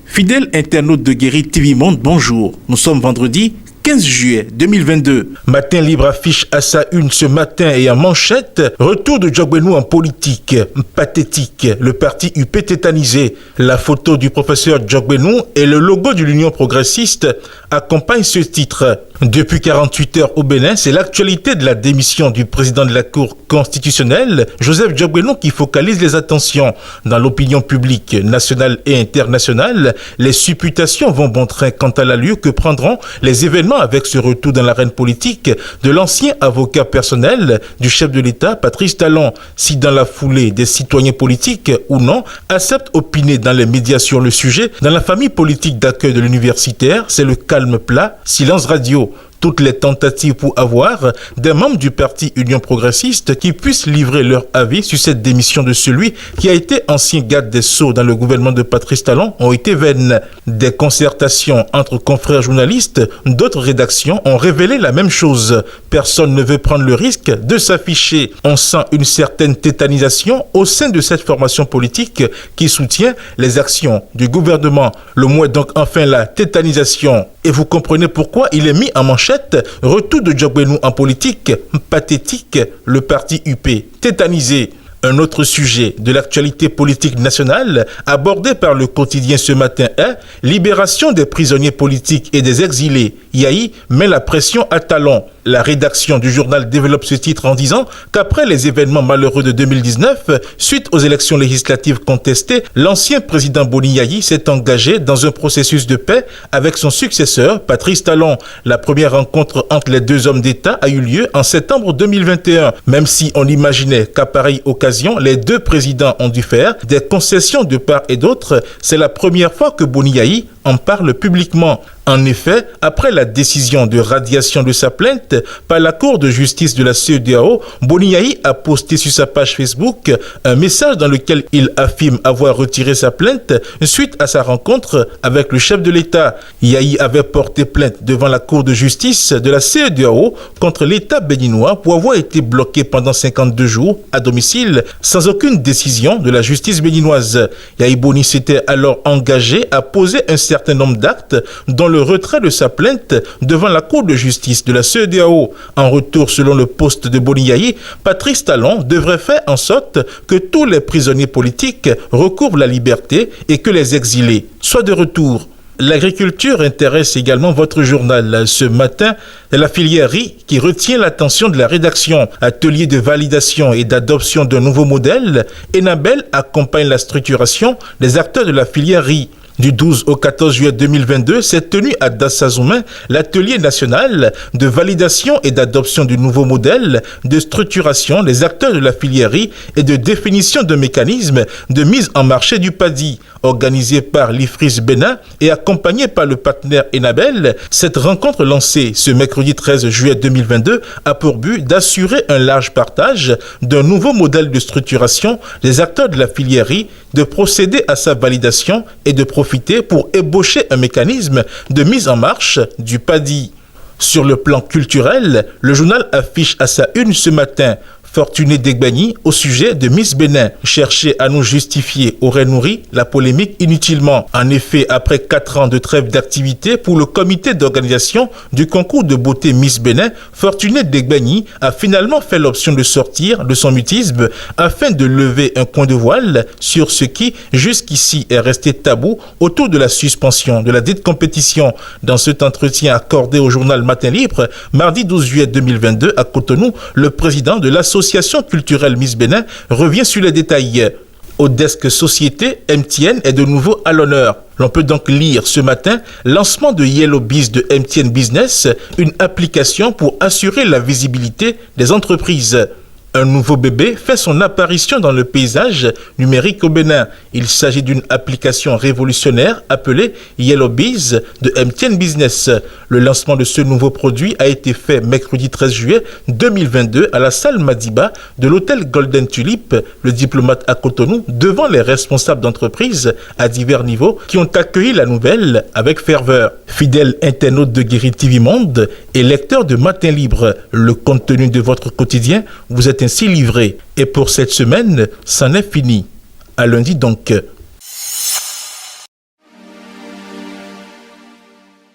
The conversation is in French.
Fidèles internautes de Guéri TV Monde, bonjour. Nous sommes vendredi 15 juillet 2022. Matin Libre affiche à sa une ce matin et en manchette: retour de Djogbenou en politique. Pathétique. Le parti UP tétanisé. La photo du professeur Djogbenou et le logo de l'Union progressiste accompagnent ce titre. Depuis 48 heures au Bénin, c'est l'actualité de la démission du président de la Cour constitutionnelle, Joseph Djogbenou, qui focalise les attentions. Dans l'opinion publique nationale et internationale, les supputations vont bon train quant à l'allure que prendront les événements avec ce retour dans l'arène politique de l'ancien avocat personnel du chef de l'État, Patrice Talon. Si dans la foulée des citoyens politiques ou non acceptent opiner dans les médias sur le sujet, dans la famille politique d'accueil de l'universitaire, c'est le calme plat, silence radio. Toutes les tentatives pour avoir des membres du parti Union progressiste qui puissent livrer leur avis sur cette démission de celui qui a été ancien garde des Sceaux dans le gouvernement de Patrice Talon ont été vaines. Des concertations entre confrères journalistes d'autres rédactions ont révélé la même chose. Personne ne veut prendre le risque de s'afficher. On sent une certaine tétanisation au sein de cette formation politique qui soutient les actions du gouvernement. Le mot est donc enfin la tétanisation. Et vous comprenez pourquoi il est mis en manchette: retour de Djogbenou en politique, pathétique, le parti UP tétanisé. Un autre sujet de l'actualité politique nationale abordé par le quotidien ce matin est libération des prisonniers politiques et des exilés. Yahi met la pression à Talon. La rédaction du journal développe ce titre en disant qu'après les événements malheureux de 2019, suite aux élections législatives contestées, l'ancien président Boni Yahi s'est engagé dans un processus de paix avec son successeur, Patrice Talon. La première rencontre entre les deux hommes d'État a eu lieu en septembre 2021. Même si on imaginait qu'à pareille occasion, les deux présidents ont dû faire des concessions de part et d'autre, c'est la première fois que Boni Yahi en parle publiquement. En effet, après la décision de radiation de sa plainte par la Cour de justice de la CEDEAO, Boni Yahi a posté sur sa page Facebook un message dans lequel il affirme avoir retiré sa plainte suite à sa rencontre avec le chef de l'État. Yahi avait porté plainte devant la Cour de justice de la CEDEAO contre l'État béninois pour avoir été bloqué pendant 52 jours à domicile sans aucune décision de la justice béninoise. Yahi Boni s'était alors engagé à poser un certain nombre d'actes dont le retrait de sa plainte devant la Cour de justice de la CEDEAO. En retour, selon le poste de Boni Yahi, Patrice Talon devrait faire en sorte que tous les prisonniers politiques recouvrent la liberté et que les exilés soient de retour. L'agriculture intéresse également votre journal. Ce matin, la filière riz qui retient l'attention de la rédaction. Atelier de validation et d'adoption d'un nouveau modèle, Enabel accompagne la structuration des acteurs de la filière riz. Du 12 au 14 juillet 2022, s'est tenu à Dassazoumen l'atelier national de validation et d'adoption du nouveau modèle de structuration des acteurs de la filière riz et de définition de mécanismes de mise en marché du paddy. Organisé par l'IFRIS Bénin et accompagné par le partenaire Enabel, cette rencontre lancée ce mercredi 13 juillet 2022 a pour but d'assurer un large partage d'un nouveau modèle de structuration des acteurs de la filière riz, de procéder à sa validation et de profiter pour ébaucher un mécanisme de mise en marche du paddy. Sur le plan culturel, le journal affiche à sa une ce matin: Fortuné Degbagny au sujet de Miss Bénin. Chercher à nous justifier aurait nourri la polémique inutilement. En effet, après 4 ans de trêve d'activité pour le comité d'organisation du concours de beauté Miss Bénin, Fortuné Degbagny a finalement fait l'option de sortir de son mutisme afin de lever un coin de voile sur ce qui, jusqu'ici, est resté tabou autour de la suspension de la dite compétition. Dans cet entretien accordé au journal Matin Libre, mardi 12 juillet 2022 à Cotonou, le président de l'association culturelle Miss Bénin revient sur les détails. Au desk société, MTN est de nouveau à l'honneur. L'on peut donc lire ce matin lancement de Yellow Biz de MTN Business, une application pour assurer la visibilité des entreprises. Un nouveau bébé fait son apparition dans le paysage numérique au Bénin. Il s'agit d'une application révolutionnaire appelée Yellow Biz de MTN Business. Le lancement de ce nouveau produit a été fait mercredi 13 juillet 2022 à la salle Madiba de l'hôtel Golden Tulip, le diplomate à Cotonou, devant les responsables d'entreprises à divers niveaux qui ont accueilli la nouvelle avec ferveur. Fidèles internautes de Guéri TV Monde et lecteurs de Matin Libre, le contenu de votre quotidien vous est ainsi livré. Et pour cette semaine, c'en est fini. À lundi donc.